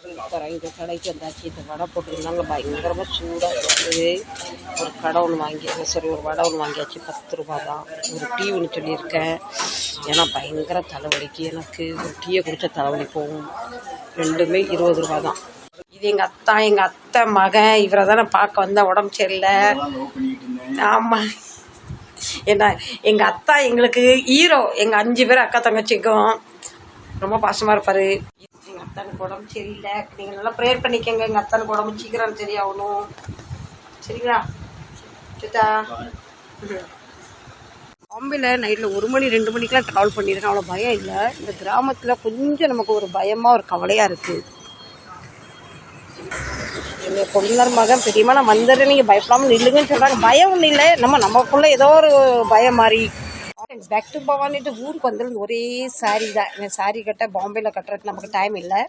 இந்த கடைக்கு வந்தாச்சு. இந்த வடை போட்டுருந்தாங்க, பயங்கரமாக சூடாக இருக்குது. ஒரு கடை ஒன்று வாங்கியிருக்கேன். சரி, ஒரு வடை ஒன்று வாங்கியாச்சு, 10 ரூபா தான். ஒரு டீ ஒன்று சொல்லியிருக்கேன், ஏன்னா பயங்கர தலைவலிக்கு. எனக்கு ஒரு டீயை குடித்தா தலைவலி போகும். ரெண்டுமே 20 ரூபா தான். இது எங்கள் அத்தை மகன். இவரை தான் நான் பார்க்க வந்தேன், உடம்பு சரியில்லை. ஆமாம், ஏன்னா எங்கள் அத்தா எங்களுக்கு ஹீரோ. எங்கள் 5 பேர் அக்கா தங்கச்சிக்கும் ரொம்ப பாசமாக இருப்பார். எங்கள் அத்தானுக்கு உடம்பு சரியில்லை, நீங்கள் நல்லா ப்ரேயர் பண்ணிக்கோங்க. எங்கள் அத்தானுக்கு உடம்பு சீக்கிரம் சரியாகணும், சரிங்களா? சித்தா, பாம்பேயில் நைட்டில் 1 மணி 2 மணிக்கெலாம் ட்ராவல் பண்ணியிருக்கேன். அவ்வளோ பயம் இல்லை. இந்த கிராமத்தில் கொஞ்சம் நமக்கு ஒரு பயமாக, ஒரு கவலையாக இருக்குது. எங்கள் கொழுந்தர் மகன் பெரியம்மா நான் வந்துடுறேன், நீங்கள் பயப்படாமல் நில்லுங்கன்னு சொல்கிறாங்க. பயம் ஒன்றும் இல்லை, நமக்குள்ளே ஏதோ ஒரு பயம் மாதிரி. பேக் டு பவானிட்டு ஊருக்கு வந்திருந்து ஒரே சாரீ தான். என் சாரீ கட்ட பாம்பேயில் கட்டுறதுக்கு நமக்கு டைம் இல்லை.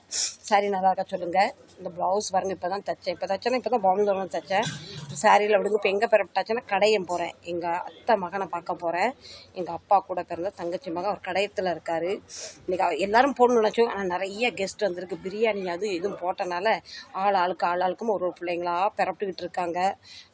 சாரீ நல்லா இருக்கா சொல்லுங்கள். இந்த ப்ளவுஸ் பாருங்கள், இப்போ தான் தைச்சேன். இப்போ தான் பாம்பேல தைச்சேன். சாரியில் விடுங்க. இப்போ எங்கே பெறப்பட்டாச்சுன்னா கடையம் போகிறேன். எங்கள் அத்தை மகனை பார்க்க போகிறேன். எங்கள் அப்பா கூட பிறந்த தங்கச்சி மகன் அவர் கடையத்தில் இருக்கார். இன்றைக்கி எல்லோரும் போடணும்னு நினச்சோம், ஆனால் நிறைய கெஸ்ட் வந்திருக்கு. பிரியாணி அது இதுவும் போட்டனால ஆளுக்கும் ஒரு பிள்ளைங்களா பிறப்பிட்டுக்கிட்டு இருக்காங்க.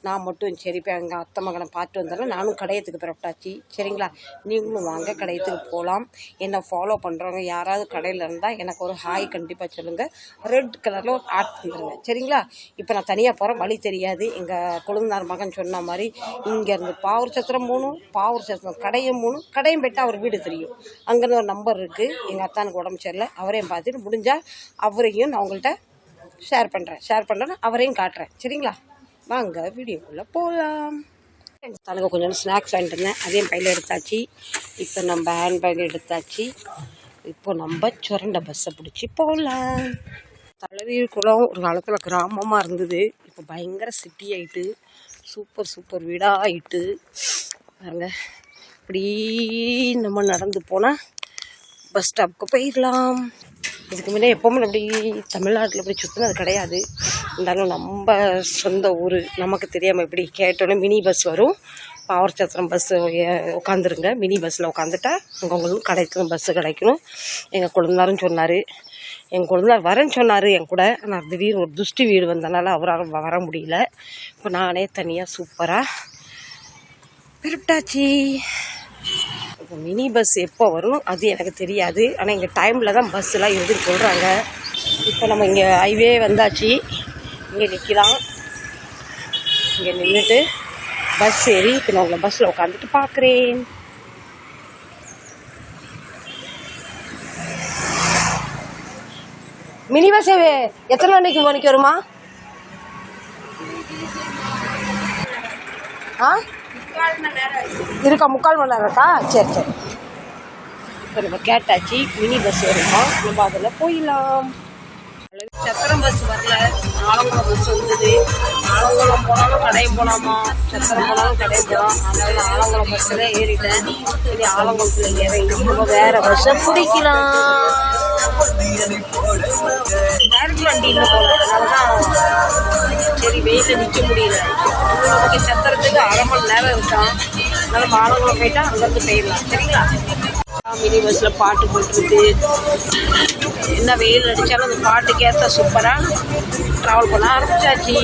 நான் மட்டும் சரி இப்போ எங்கள் அத்தை மகனை பார்த்து வந்தாலும் நானும் கடையத்துக்கு பிறப்பிட்டாச்சு. சரிங்களா? நீங்களும் வாங்க, கடையத்துக்கு போகலாம். என்னை ஃபாலோ பண்ணுறவங்க யாராவது கடையில் இருந்தால் எனக்கு ஒரு ஹாய் கண்டிப்பாக சொல்லுங்கள். ரெட் கலரில் ஒரு ஆட் பண்ணுறேங்க, சரிங்களா? இப்போ நான் தனியாக போகிறேன், வழி தெரியாது. எங்கள் கொழுந்தனார் மகன் சொன்ன மாதிரி இங்கேருந்து பாவூர் சத்திரம் போகணும், பாவூர் சத்திரம் கடையும் போகணும். கடையும் போய்ட்டு அவர் வீடு தெரியும். அங்கேருந்து ஒரு நம்பர் இருக்குது. எங்கள் அத்தானுக்கு உடம்பு சரியில்லை, அவரையும் பார்த்துட்டு முடிஞ்சால் அவரையும் நான் உங்கள்கிட்ட ஷேர் பண்ணுறேன், அவரையும் காட்டுறேன், சரிங்களா? வாங்க வீடியோக்குள்ளே போகலாம். தலைக்கு கொஞ்சம் ஸ்நாக்ஸ் வாங்கிட்டு இருந்தேன், அதையும் பையில் எடுத்தாச்சு. இப்போ நம்ம ஹேண்ட்பேக் எடுத்தாச்சு. இப்போ நம்ம சுரண்ட பஸ்ஸை பிடிச்சி போகலாம். தலைவீர்குளம் ஒரு காலத்தில் கிராமமாக இருந்தது, இப்போ பயங்கர சிட்டி ஆகிட்டு, சூப்பர் வீடாக ஆகிட்டு பாருங்க. இப்படி நம்ம நடந்து போனால் பஸ் ஸ்டாப்புக்கு போயிடலாம். இதுக்கு முன்னே எப்போவுமே அப்படி தமிழ்நாட்டில் இப்படி சுற்றினது கிடையாது. இருந்தாலும் நம்ம சொந்த ஊர், நமக்கு தெரியாமல் இப்படி கேட்டோன்னே மினி பஸ் வரும். பாவூர் சத்திரம் பஸ்ஸு உட்காந்துருங்க, மினி பஸ்ஸில் உட்காந்துட்டா உங்களுக்கு கிடைக்கும், பஸ்ஸு கிடைக்கணும். எங்கள் கொழுந்தாரும் சொன்னார், எங்கள் கொழுந்தார் வரேன்னு சொன்னார் என் கூட. ஆனால் திடீர்னு ஒரு துஷ்டி வீடு வந்தனால அவரால் வர முடியல. இப்போ நானே தனியாக சூப்பராக பிரிப்டாச்சு. இப்போ மினி பஸ் எப்போ வரும் அது எனக்கு தெரியாது, ஆனால் இங்கே டைமில் தான் பஸ்ஸெலாம் இருக்குன்னு சொல்கிறாங்க. இப்போ நம்ம இங்கே ஹைவே வந்தாச்சு, இங்கே நிற்கலாம். இங்கே நின்றுட்டு பஸ் ஏறி இப்போ நான் உங்களை பஸ்ஸில் உட்காந்துட்டு பார்க்குறேன். மினி பஸ் எத்தனை மணிக்கு வருமா? இருக்கா, 3/4 மணி நேரம் இருக்கா? சரி. இப்போ நம்ம கேட்டாச்சு, மினி பஸ் வருவோம், நம்ம அதில் போயிடலாம். சத்திரம் பஸ் வரல, ஆலங்குளம் பஸ் வந்தது. ஆலங்குளம் போனாலும் கடையை போகலாமா, சத்திரம் போனாலும் கடையை போகலாம். அதனால ஆலங்குளம் பஸ்ஸில் ஏறிட்டேன். இனி ஆலங்குளத்தில் இறங்கி நம்ம வேறு பஸ்ஸை பிடிக்கலாம். டேரக்ட் வண்டின்னு போகிறதுனால தான் சரி வெயிலில் நிற்க முடியல. நமக்கு சத்திரத்துக்கு 1/2 மணி நேரம் இருக்கான். அதனால் ஆலங்குளம் போயிட்டா அங்கேருந்து போயிடலாம், சரிங்களா? மினி பஸ்ஸில் பாட்டு போட்டுருக்கு. என்ன வெயில் அடித்தாலும் அந்த பாட்டுக்கு ஏற்ற சூப்பராக ட்ராவல் பண்ண ஆரம்பிச்சாச்சு.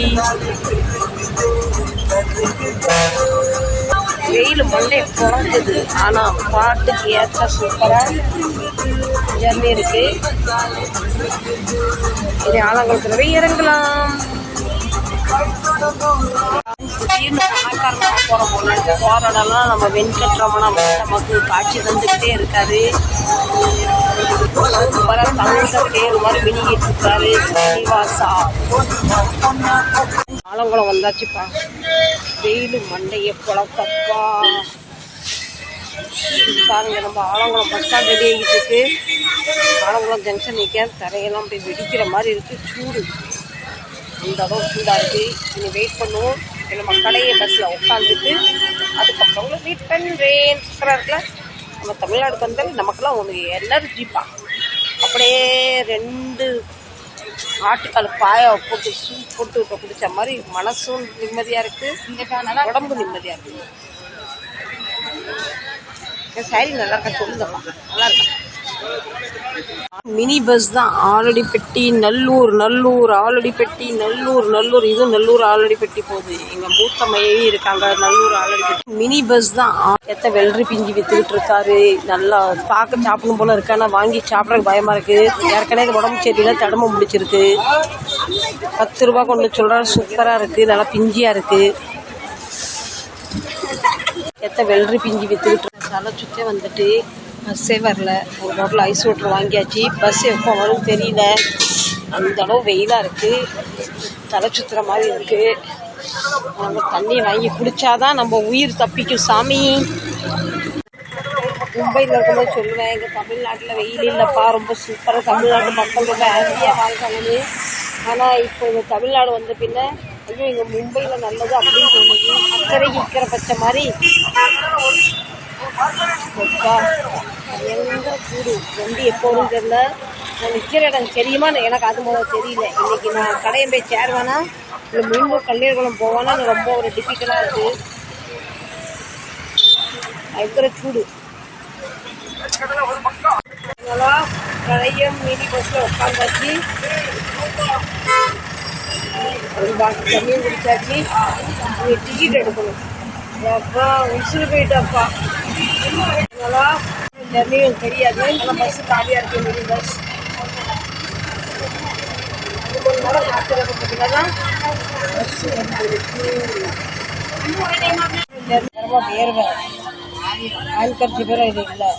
வெயில் மண்டே குறைஞ்சது, ஆனால் பாட்டுக்கு ஏற்ற சூப்பராக ஜர்னி இருக்குது. இது ஆலங்குளத்தில் போய் இறங்கலாம். திடீர்னு போகிற இடம்லாம் நம்ம வெங்கட்ரமணா நமக்கு காட்சி தந்துக்கிட்டே இருக்காரு. தமிழ் பேர் மாதிரி மினிக்கிட்டு இருக்காரு ஸ்ரீனிவாசா. ஆலங்குளம் வந்தாச்சுப்பா, வெயில் மண்டைய குழப்பப்பா. பாருங்க, நம்ம ஆலங்குளம் பஸ் ஸ்டாண்ட் ரெடி ஆகிட்டு இருக்கு. ஆலங்குளம் ஜங்ஷன் நிற்க தரையெல்லாம் போய் வெடிக்கிற மாதிரி இருக்குது. சூடு இந்த அளவு சூடாக இருக்குது. இனி வெயிட் பண்ணுவோம். நம்ம கடையை பஸ்ஸில் உட்காந்துட்டு அதுக்கப்புறம் வெயிட் பண்ணுறேன். சூப்பராக இருக்குல்ல? நம்ம தமிழ்நாடுக்கு வந்தாலும் நமக்கெல்லாம் ஒன்று எனர்ஜிப்பா. அப்படியே 2 ஆட்டுக்கால் பாய போட்டு சூப் போட்டு இப்போ குடித்த மாதிரி மனசும் நிம்மதியாக இருக்குது, உடம்பு நிம்மதியாக இருக்குது. சாரி நல்லா இருக்கா சொல்லுங்கப்பா, நல்லா இருக்கா? மினி பஸ் தான். ஆலடிப்பட்டி நல்லூர், நல்லூர் ஆலடிப்பட்டி, நல்லூர் நல்லூர், இது நல்லூர் ஆலடிப்பட்டி போகுது. எங்க மூத்த மையவே இருக்காங்க நல்லூர் ஆலடிப்பட்டி. மினி பஸ் தான். எத்த வெள்ளரி பிஞ்சு வித்துக்கிட்டு இருக்காரு. நல்லா பார்க்க சாப்பிடணும் போல இருக்கு. ஆனால் வாங்கி சாப்பிட்றதுக்கு பயமா இருக்கு. ஏற்கனவே உடம்பு சரியில்லை, தடம்பு முடிச்சிருக்கு. 10 ரூபா கொண்டு சொல்றாரு. சூப்பரா இருக்கு, நல்லா பிஞ்சியா இருக்கு. எத்த வெள்ளரி பிஞ்சு வித்துக்கிட்டு தலை சுற்றே வந்துட்டு பஸ்ஸே வரல. ஒரு பாட்டில் ஐஸ் வாட்டர் வாங்கியாச்சு. பஸ் எப்போ வரும் தெரியல. அந்த அளவு வெயிலாக இருக்குது. தலை சுற்றுற மாதிரி இருக்குது. நம்ம தண்ணியை வாங்கி குடித்தாதான் நம்ம உயிர் தப்பிக்கும் சாமி. மும்பையில் இருக்கும்போது சொல்லுவேன், எங்கள் தமிழ்நாட்டில் வெயில் இல்லைப்பா, ரொம்ப சூப்பராக தமிழ்நாட்டு மக்கள் ரொம்ப ஹாப்பியாக வாழ்றாங்கன்னு. ஆனால் இப்போ இந்த தமிழ்நாடு வந்த பின்ன ஐயோ எங்கள் மும்பையில் நல்லது அப்படின்னு சொல்லுது. அக்கறைக்கு இக்கிற பச்சை மாதிரி பயங்கர கூடு. வண்டி எப்போதும் தெரியல. நான் நிற்கிற இடம் தெரியுமா எனக்கு அது முதல்ல தெரியல. இன்றைக்கி நான் கடையை போய் சேருவேனா இல்லை மீண்டும் கல்லீரகுளம் போவேன்னா ரொம்ப ஒரு டிஃபிகல்ட்டாக இருக்குது. பயங்கர சூடு. அதெல்லாம் கடையும் மினி பஸ்ஸில் உட்காந்தாச்சு. ஒரு பாட்டில் தண்ணியும் குடிச்சாச்சு. இங்கே டிக்கெட் எடுக்கணும். அப்பா உசுறு போயிட்டாப்பா. அதெல்லாம் ஜர்னியும் தெரியாது. ஆனால் பஸ்ஸு காலியாக இருக்குது. மினி பஸ் கொஞ்ச நேரம் காத்திருக்கிறதுக்கு தான் பஸ்ஸு வந்துருக்கு. வேர்வை ஆல்கர்ஜி பேர இது இல்லை.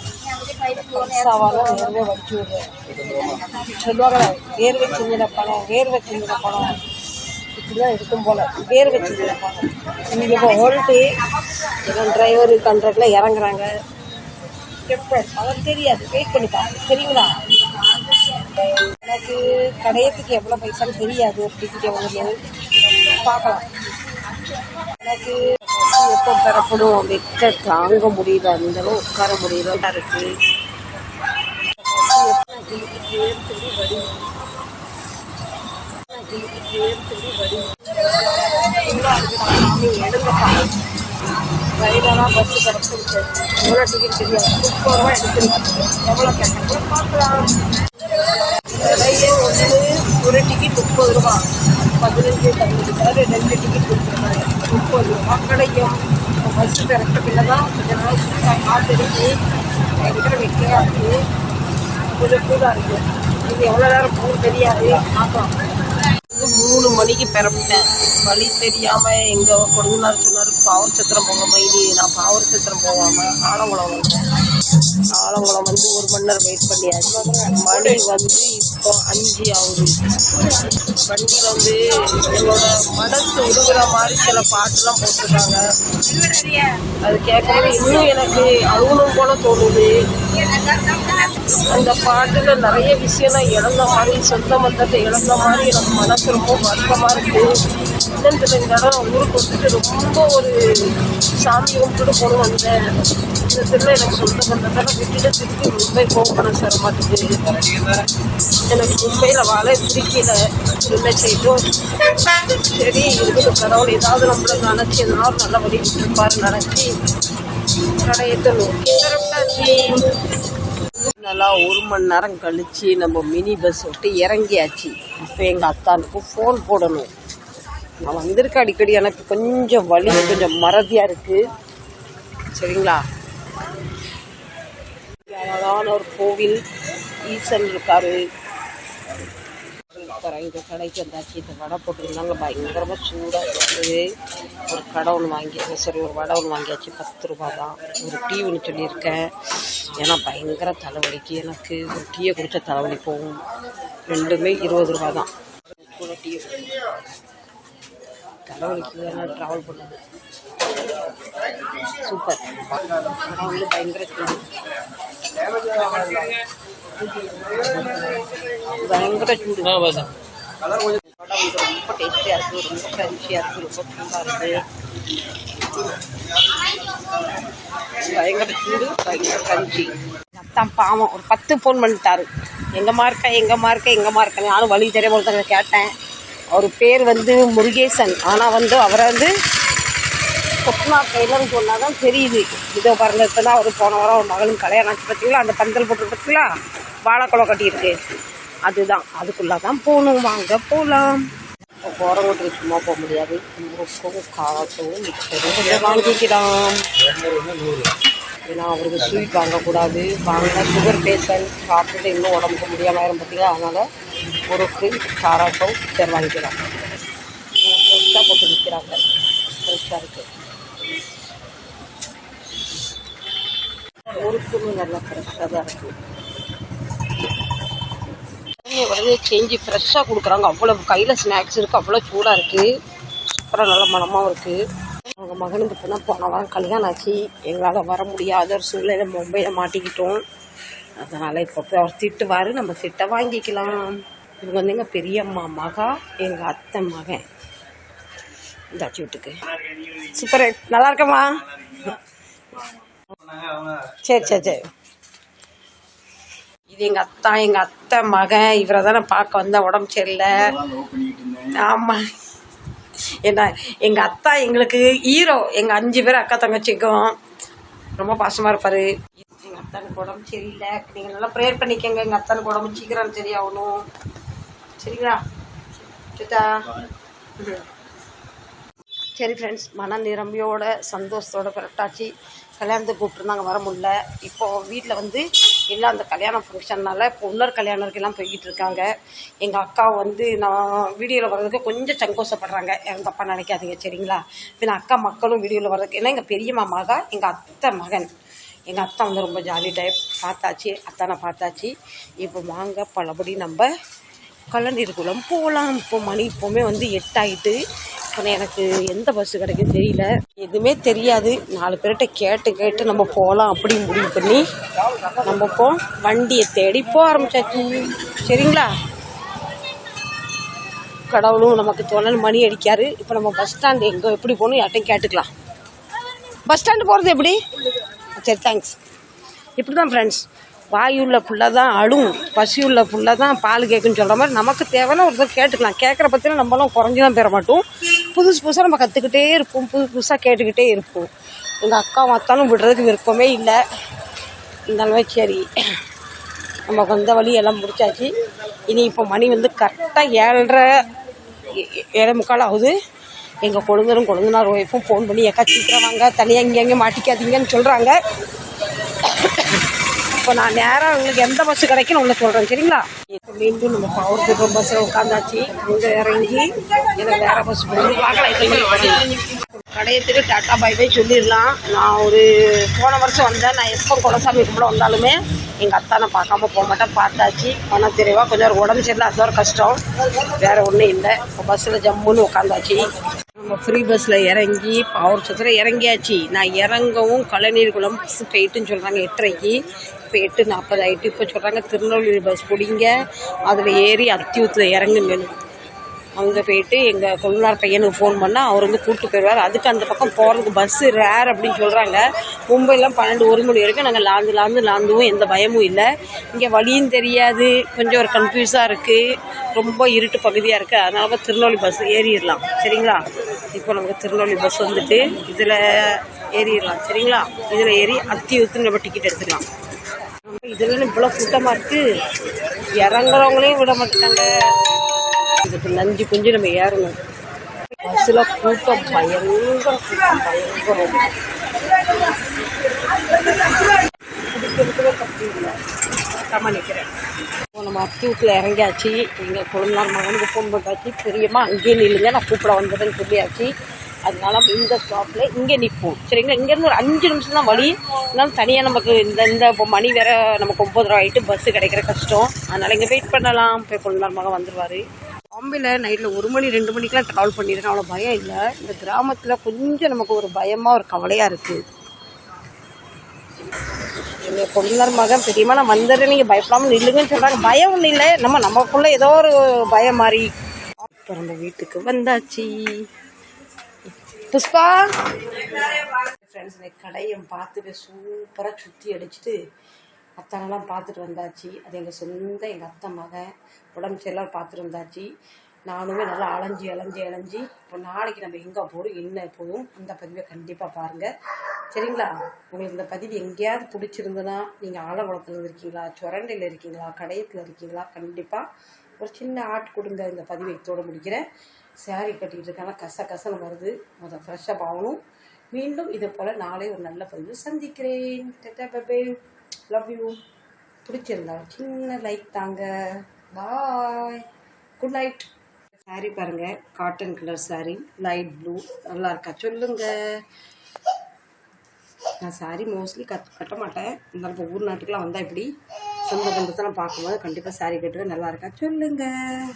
பைசாவாலும் வேர்வை வடிச்சு விடுறேன் சொல்லுவாங்க. வேர்வை சிந்தின பணம், வேர்வை சிந்தின பணம் இப்படிதான் இருக்கும் போல. வேர்வை சிந்தின பணம். இங்கே இப்போ ஓல்ட்டு எங்கள் டிரைவரு கண்ட்ரக்டில் இறங்குறாங்க. எப்போ அவர் தெரியாது. வெயிட் பண்ணி பார்த்து சரிங்களா. எனக்கு கடையத்துக்கு எவ்வளோ பைசான்னு தெரியாது. ஒரு டிக்கெட் எவ்வளோ பார்க்கலாம். எனக்கு எப்போ பெறப்படும் வெக்க தாங்க முடியல. அந்தளவு உட்கார முடியல இருக்குது. எடுங்கப்பா. ரயிலெல்லாம் பஸ்ஸு கிடச்சிருக்கு. எவ்வளோ டிக்கெட் தெரியாது. 30 ரூபா எடுத்துருக்கு. எவ்வளோ கேட்கணும் பார்க்கலாம். ரயிலே ஒரு டிக்கெட் 30 ரூபா. 15 தந்துருக்காரு. 2 டிக்கெட் கொடுத்துருக்காரு. 30 ரூபா கிடைக்கும். பஸ்ஸு கரெக்டாக பிள்ளை தான் கொஞ்சம் நாள் சூடாக காத்திருக்கு. என்கிட்ட வெக்கையாக இருக்குது. கொஞ்சம் சூடாக இருக்குது. இது எவ்வளோ நேரம் போகும் தெரியாது. பார்க்கலாம். 3 மணிக்கு பெறப்பட்டேன். வழி தெரியாமல் எங்கள் கொடுங்கனார் சொன்னார் பாவர் சத்திரம் போகாமல். இது நான் பாவர் சத்திரம் போகாமல் ஆலங்குளம் வந்தேன். ஆலங்குளம் வந்து 1 மணி நேரம் வெயிட் பண்ணியாச்சு. மணி வந்து இப்போ 5 ஆகுது. வண்டியில் வந்து என்னோட மனசு உருகிற மாதிரி சில பாட்டுலாம் போட்டிருக்காங்க. அது கேட்கறது இன்னும் எனக்கு அழுகணும் போல தோணுது. அந்த பாட்டில் நிறைய விஷயம் நான் இழந்த மாதிரி, சொந்த மந்தத்தை இழந்த மாதிரி எனக்கு மனசு ரொம்ப வருத்தமாக இருக்குது. இந்த இடம் ஊருக்கு வந்துட்டு ரொம்ப ஒரு சாமி கும்பிட்டு போகணும் வந்தேன். இந்த திருவிழா எனக்கு சொந்த மந்தத்தை விட்டுட்டு திருப்பி மும்பை போக மனசு வர மாட்டேங்குது. எனக்கு மும்பையில் வாழ பிடிக்கல. என்ன செய்யட்டும் சரி இருக்குது. கடவுள் ஏதாவது நம்மளை நினச்சி எதனாலும் நல்ல வழி விட்டுருப்பாரு நினச்சி கடையத்தை நோக்கி கரெக்டாச்சு. நல்லா 1 மணி நேரம் கழித்து நம்ம மினி பஸ் விட்டு இறங்கியாச்சு. இப்போ எங்கள் அத்தானுக்கு ஃபோன் போடணும். நான் வந்திருக்க அடிக்கடி எனக்கு கொஞ்சம் வலி, கொஞ்சம் மறதியாக இருக்குது சரிங்களா. அழகான ஒரு கோவில் ஈசன் இருக்காரு. இங்கே கடைக்கு வந்தாச்சு. இந்த வடை போட்டுருந்தாங்க. பயங்கரமாக சூடாக இருக்குது. ஒரு கடை ஒன்று வாங்கியாச்சு. சரி ஒரு வடை ஒன்று வாங்கியாச்சு. 10 ரூபா தான். ஒரு டீ ஒன்று சொல்லியிருக்கேன். ஏன்னா பயங்கர தலைவலிக்கு. எனக்கு ஒரு டீயை குடித்தா தலைவலி போகும். ரெண்டுமே 20 ரூபா தான். கூட டீ தலைவலிக்கு வேணால் ட்ராவல் பண்ணுது. சூப்பர். ஆனால் வந்து பயங்கர சூடு. பயங்கர சூடு. ரொம்ப டேஸ்டியாக இருக்குது. ரொம்ப கிரன்ச்சியாக இருக்குது. ரொம்ப சூடாக இருக்குது. பயங்கர சூடு, பயங்கர கிரன்ச்சி. அத்தான் பாவம் ஒரு 10 ஃபோன் பண்ணிட்டாரு. எங்கம்மா இருக்கேன் நானும் வழி தெரியாமல் ஒருத்தங்க கேட்டேன். அவர் பேர் வந்து முருகேசன். ஆனால் வந்து அவரை வந்து கொத்தனார் டைலர்னு சொன்னால் தான் தெரியுது. இதோ பாருங்க, இப்போ தான் அவர் போன வாரம் ஒரு மகளும் கல்யாணம் ஆச்சு பார்த்தீங்களா, அந்த பந்தல் போட்டு பார்த்தீங்களா, வாழைக்குளம் கட்டியிருக்கு, அதுதான். அதுக்குள்ளே தான் போகணும், வாங்க போகலாம். இப்போ போகிறவங்களுக்கு சும்மா போக முடியாது. முறுக்கும் காட்டும் மிக்சரும் கொஞ்சம் வாங்கிக்கலாம். ஏன்னா அவருக்கு ஸ்வீட் வாங்கக்கூடாது, வாங்கினா சுகர் பேஷண்ட் சாப்பிட்டுட்டு இன்னும் உடம்புக்கு முடியாமல் ஆயிரும் பார்த்தீங்களா, அதனால் முறுக்கு காராட்டம் மிக்சர் வாங்கிக்கலாம். ஃப்ரெஷ்ஷாக போட்டு விற்கிறாங்க, ஃப்ரெஷ்ஷாக இருக்குது. முறுக்குன்னு நல்லா ஃப்ரெஷ்ஷாக தான் இருக்குது. உடனே செஞ்சு ஃப்ரெஷ்ஷாக கொடுக்குறாங்க. அவ்வளோ கையில் ஸ்நாக்ஸ் இருக்குது, அவ்வளோ சூடாக இருக்குது, அப்புறம் நல்ல மனமாகவும் இருக்குது. அவங்க மகனுக்கு இப்போ தான் போன வாரம் கல்யாணம் ஆச்சு. எங்களால் வர முடியாத ஒரு சூழ்நிலை மும்பையில் மாட்டிக்கிட்டோம். அதனால் இப்போ போய் அவர் திட்டுவார், நம்ம திட்ட வாங்கிக்கலாம். இவங்க வந்து எங்கள் பெரியம்மா மகா, எங்கள் அத்தை மகன். இந்தாச்சி வீட்டுக்கு சூப்பர், நல்லா இருக்கம்மா. சரி சரி சரி. இது எங்கள் அத்தை மகன். இவரை தான் நான் பார்க்க வந்தேன், உடம்பு சரியில்லை. ஆமாம், என்ன எங்கள் அத்தா எங்களுக்கு ஹீரோ. எங்கள் 5 பேர் அக்கா தங்கச்சிக்கும் ரொம்ப பாசமாக இருப்பார். எங்கள் அத்தானுக்கு உடம்பு சரியில்லை, நீங்கள் நல்லா ப்ரேயர் பண்ணிக்கோங்க. எங்கள் அத்தானுக்கு உடம்பு சீக்கிரம் சரியாகணும், சரிங்களா? சித்தா சரி ஃப்ரெண்ட்ஸ், மன நிரம்பியோட சந்தோஷத்தோட கரெக்டாச்சு. கல்யாணத்துக்கு கூப்பிட்டுருந்தாங்க, வர முடியல. இப்போது வீட்டில் வந்து எல்லாம் அந்த கல்யாண ஃபங்க்ஷன்னால் இப்போ இன்னொரு கல்யாணத்துக்கெல்லாம் போய்கிட்டு இருக்காங்க. எங்கள் அக்கா வந்து நான் வீடியோவில் வர்றதுக்கு கொஞ்சம் சங்கோஷப்படுறாங்க, எங்கள் அப்பா நினைக்காதீங்க, சரிங்களா? இப்போ அக்கா மக்களும் வீடியோவில் வர்றதுக்கு, ஏன்னா எங்கள் பெரியம்மா மகா, எங்கள் அத்தை மகன். எங்கள் அத்தை வந்து ரொம்ப ஜாலி டைப். பார்த்தாச்சு, அத்தானை பார்த்தாச்சு. இப்போ வாங்க பலபடி நம்ம கல்லணீர்குளம் போகலாம். இப்போ மணி இப்போவுமே வந்து 8 ஆகிட்டு. இப்போ எனக்கு எந்த பஸ்ஸு கிடைக்கும் தெரியல, எதுவுமே தெரியாது. 4 பேர்கிட்ட கேட்டு நம்ம போகலாம் அப்படின்னு முடிவு பண்ணி நம்ம இப்போ வண்டியை தேடி போக ஆரம்பிச்சாச்சு, சரிங்களா? கடவுளும் நமக்கு தோணல் மணி அடிக்காரு. இப்போ நம்ம பஸ் ஸ்டாண்டு எங்கே எப்படி போகணும் யார்ட்டையும் கேட்டுக்கலாம். பஸ் ஸ்டாண்டு போகிறது எப்படி? சரி, தேங்க்ஸ். இப்படி தான் ஃப்ரெண்ட்ஸ், வாயுள்ள புள்ள தான் அழும், பசியுள்ள புள்ள தான் பால் கேட்குன்னு சொல்கிற மாதிரி நமக்கு தேவைன்னா ஒருத்தர் கேட்டுக்கலாம். கேட்குற பற்றின நம்மளும் குறைஞ்சி தான் பெற மாட்டோம். புதுசாக நம்ம கற்றுக்கிட்டே இருப்போம், புதுசாக கேட்டுக்கிட்டே இருப்போம். எங்கள் அக்கா மத்தாலும் விடுறதுக்கு விருப்பமே இல்லை. இருந்தாலுமே சரி, நமக்கு வந்த வழி எல்லாம் முடிச்சாச்சு. இனி இப்போ மணி வந்து கரெக்டாக 7:30 ஆகுது. எங்கள் கொழுந்தனார் ஒய்ஃபும் ஃபோன் பண்ணி ஏக்கா சீக்கிரம் வாங்க, தனியாக இங்கே மாட்டிக்காதீங்கன்னு சொல்கிறாங்க. இப்போ நான் நேராக உங்களுக்கு எந்த பஸ்ஸு கிடைக்குன்னு உங்களுக்கு சொல்கிறேன், சரிங்களா? இப்போ மீண்டும் நம்ம பவர் கூட்டம் பஸ்ஸில் உட்காந்தாச்சு. அங்கே இறங்கி எனக்கு வேறு பஸ் போகணும், பார்க்கலாம். கடையத்துக்கு டாட்டா பை பை சொல்லிடலாம். நான் ஒரு போன வருஷம் வந்தேன். நான் எப்போ குலசாமி கும்பிட வந்தாலுமே எங்கள் அத்தானை பார்க்காம போக மாட்டேன். பார்த்தாச்சு, பணம் தெரியவா கொஞ்சம் உடம்பு சரியில்லை, அது ஒரு கஷ்டம், வேறு ஒன்றும் இல்லை. இப்போ பஸ்ஸில் ஜம்முன்னு உட்காந்தாச்சு. நம்ம ஃப்ரீ பஸ்ஸில் இறங்கி பவர் சத்திரம் இறங்கியாச்சு. நான் இறங்கவும் கல்லணீர்குளம் பஸ் போயிட்டுன்னு சொல்கிறாங்க 8:30க்கு. இப்போ 8:40 ஆகிட்டு. இப்போ சொல்கிறாங்க திருநெல்வேலி பஸ் பிடிங்க, அதில் ஏறி அத்தியூத்தில் இறங்குங்கன்னு. அங்கே போயிட்டு எங்கள் கொள்ளார் பையனுக்கு ஃபோன் பண்ணால் அவர் வந்து கூப்பிட்டு போயிடுவார். அதுக்கு அந்த பக்கம் போகிறதுக்கு பஸ்ஸு ரேர் அப்படின்னு சொல்கிறாங்க. மும்பைலாம் 12-1 மணி வரைக்கும் நாங்கள் லாந்துவும் எந்த பயமும் இல்லை. இங்கே வழியும் தெரியாது, கொஞ்சம் ஒரு கன்ஃபியூஸாக இருக்குது, ரொம்ப இருட்டு பகுதியாக இருக்குது. அதனால திருநெல்வேலி பஸ் ஏறிடலாம், சரிங்களா? இப்போ நமக்கு திருநெல்வேலி பஸ் வந்துட்டு இதில் ஏறிடலாம், சரிங்களா? இதில் ஏறி அத்தியூத்துன்னு நம்ம டிக்கெட் எடுத்துக்கலாம். இதில் இவ்வளோ கூட்டமாக இருக்குது, இறங்குறவங்களையும் விட மாட்டாங்க. இதுக்கு நஞ்சு குஞ்சு நம்ம ஏறணும். பஸ்ஸில் கூட்டம் பயங்கரம், பிடிக்கிறதுக்கவே தப்பு இல்லை, கரெக்டாக நிற்கிறேன். இப்போ நம்ம அத்தியூத்தில் இறங்கியாச்சு. எங்கள் கொழுந்தார் மகனுக்கு ஃபோன் பண்ணாச்சு, பெரியம்மா அங்கேயே நில்லுங்க, நான் கூப்பிட வந்துடுறேன்னு சொல்லியாச்சு. அதனால இந்த ஸ்டாப்பில் இங்கே நிற்போம், சரிங்களா? இங்கேருந்து ஒரு 5 நிமிஷம் தான் வழி. இருந்தாலும் தனியாக நமக்கு இந்த இப்போ மணி வேறு நமக்கு 9:30 ஆகிட்டு, பஸ்ஸு கிடைக்கிற கஷ்டம். அதனால் இங்கே வெயிட் பண்ணலாம். போய் கொழுந்தார் மகன் வந்துடுவார். பாம்பேயில் நைட்டில் 1 மணி 2 மணிக்கெலாம் ட்ராவல் பண்ணியிருக்கேன், அவ்வளோ பயம் இல்லை. இந்த கிராமத்தில் கொஞ்சம் நமக்கு ஒரு பயமாக ஒரு கவலையாக இருக்குது. எங்கள் கொழுந்தார் மகன் பெரியம்மா நான் வந்துடுறேன், நீங்கள் பயப்படாமல் நில்லுங்கன்னு சொல்கிறாங்க. பயம் ஒன்றும் இல்லை, நமக்குள்ளே ஏதோ ஒரு பயம் மாதிரி. இப்போ நம்ம வீட்டுக்கு வந்தாச்சு. புஷ்பா ஃப்ரெண்ட்ஸ், கடையை பார்த்துட்டு சூப்பராக சுற்றி அடிச்சுட்டு அத்தானெல்லாம் பார்த்துட்டு வந்தாச்சு. அது எங்கள் சொந்த எங்கள் அத்தை மகன் உடம்பு சரியில்லாம் பார்த்துட்டு வந்தாச்சு. நானுமே நல்லா அலைஞ்சி இப்போ நாளைக்கு நம்ம எங்கே போகிறோம் என்ன போதும் அந்த பதிவை கண்டிப்பாக பாருங்கள். சரிங்களா? உங்களுக்கு இந்த பதிவு எங்கேயாவது பிடிச்சிருந்துன்னா, நீங்கள் ஆலங்குளத்தில் இருக்கீங்களா, சுரண்டையில் இருக்கீங்களா, கடையத்தில் இருக்கீங்களா, கண்டிப்பாக ஒரு சின்ன ஆட் கொடுங்க. இந்த பதிவை இதோட முடிக்கிறேன். சாரி கட்டிக்கிட்டு இருக்காங்க, கசன்னு வருது. ஃப்ரெஷ்ஷப் ஆகணும். மீண்டும் இதே போல் நாளை ஒரு நல்ல பதிவு சந்திக்கிறேன். Ta-ta by, love you. பிடிச்சிருந்தா சின்ன லைக் தாங்க. பாய், குட் நைட். சாரீ பாருங்கள், cotton colour sari, light blue, நல்லா இருக்கா சொல்லுங்கள். நான் சாரீ மோஸ்ட்லி கட்ட மாட்டேன். இருந்தாலும் இப்போ ஊர் நாட்டுக்கெலாம் வந்தால் இப்படி சொந்த பந்தத்தெல்லாம் பார்க்கும்போது கண்டிப்பாக சாரீ கட்டுவேன். நல்லா இருக்கா சொல்லுங்கள்.